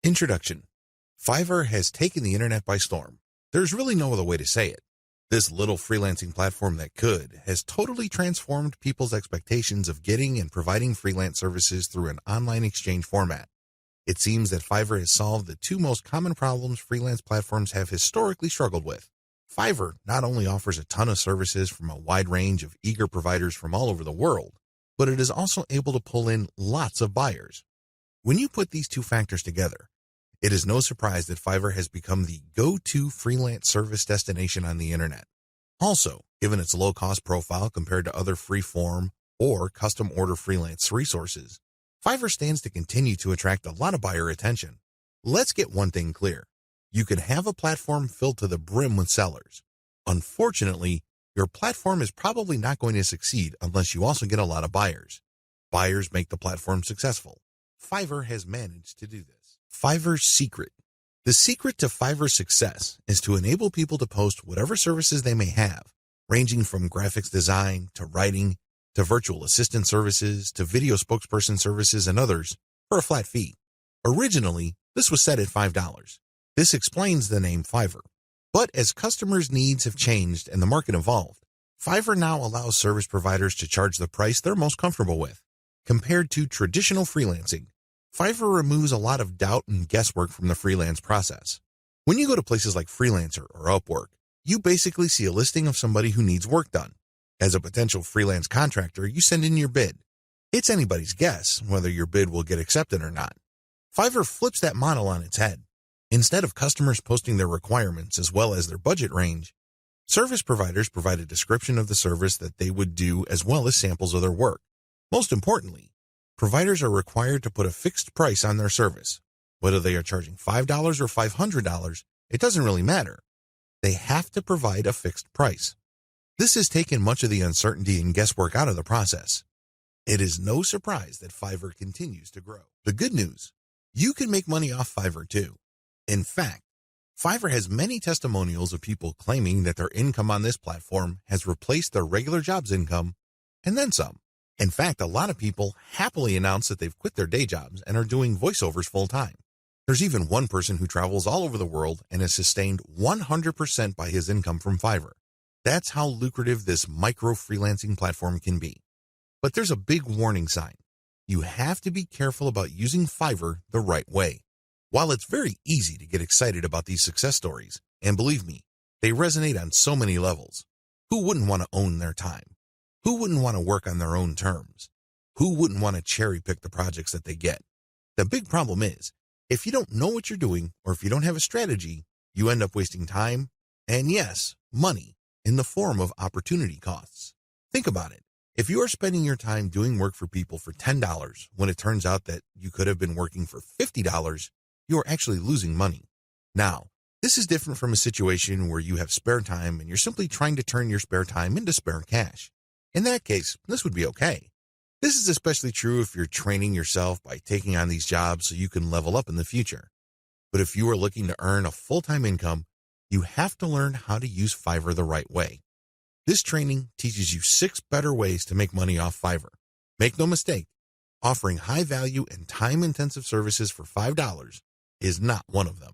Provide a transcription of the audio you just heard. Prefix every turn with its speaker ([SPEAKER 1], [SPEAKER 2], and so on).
[SPEAKER 1] Introduction. Fiverr has taken the internet by storm. There's really no other way to say it. This little freelancing platform that could has totally transformed people's expectations of getting and providing freelance services through an online exchange format. It seems that Fiverr has solved the two most common problems freelance platforms have historically struggled with. Fiverr not only offers a ton of services from a wide range of eager providers from all over the world, but it is also able to pull in lots of buyers. When you put these two factors together, it is no surprise that Fiverr has become the go-to freelance service destination on the internet. Also, given its low-cost profile compared to other free-form or custom-order freelance resources, Fiverr stands to continue to attract a lot of buyer attention. Let's get one thing clear. You can have a platform filled to the brim with sellers. Unfortunately, your platform is probably not going to succeed unless you also get a lot of buyers. Buyers make the platform successful. Fiverr has managed to do this. Fiverr's secret. The secret to Fiverr's success is to enable people to post whatever services they may have, ranging from graphics design to writing to virtual assistant services to video spokesperson services and others, for a flat fee. Originally, this was set at $5. This explains the name Fiverr. But as customers' needs have changed and the market evolved, Fiverr now allows service providers to charge the price they're most comfortable with. Compared to traditional freelancing, Fiverr removes a lot of doubt and guesswork from the freelance process. When you go to places like Freelancer or Upwork, you basically see a listing of somebody who needs work done. As a potential freelance contractor, you send in your bid. It's anybody's guess whether your bid will get accepted or not. Fiverr flips that model on its head. Instead of customers posting their requirements as well as their budget range, service providers provide a description of the service that they would do as well as samples of their work. Most importantly, providers are required to put a fixed price on their service. Whether they are charging $5 or $500, it doesn't really matter. They have to provide a fixed price. This has taken much of the uncertainty and guesswork out of the process. It is no surprise that Fiverr continues to grow. The good news, you can make money off Fiverr too. In fact, Fiverr has many testimonials of people claiming that their income on this platform has replaced their regular job's income and then some. In fact, a lot of people happily announce that they've quit their day jobs and are doing voiceovers full-time. There's even one person who travels all over the world and is sustained 100% by his income from Fiverr. That's how lucrative this micro-freelancing platform can be. But there's a big warning sign. You have to be careful about using Fiverr the right way. While it's very easy to get excited about these success stories, and believe me, they resonate on so many levels. Who wouldn't want to own their time? Who wouldn't want to work on their own terms? Who wouldn't want to cherry pick the projects that they get? The big problem is, if you don't know what you're doing or if you don't have a strategy, you end up wasting time and, yes, money in the form of opportunity costs. Think about it. If you are spending your time doing work for people for $10 when it turns out that you could have been working for $50, you are actually losing money. Now, this is different from a situation where you have spare time and you're simply trying to turn your spare time into spare cash. In that case, this would be okay. This is especially true if you're training yourself by taking on these jobs so you can level up in the future. But if you are looking to earn a full-time income, you have to learn how to use Fiverr the right way. This training teaches you 6 better ways to make money off Fiverr. Make no mistake, offering high-value and time-intensive services for $5 is not one of them.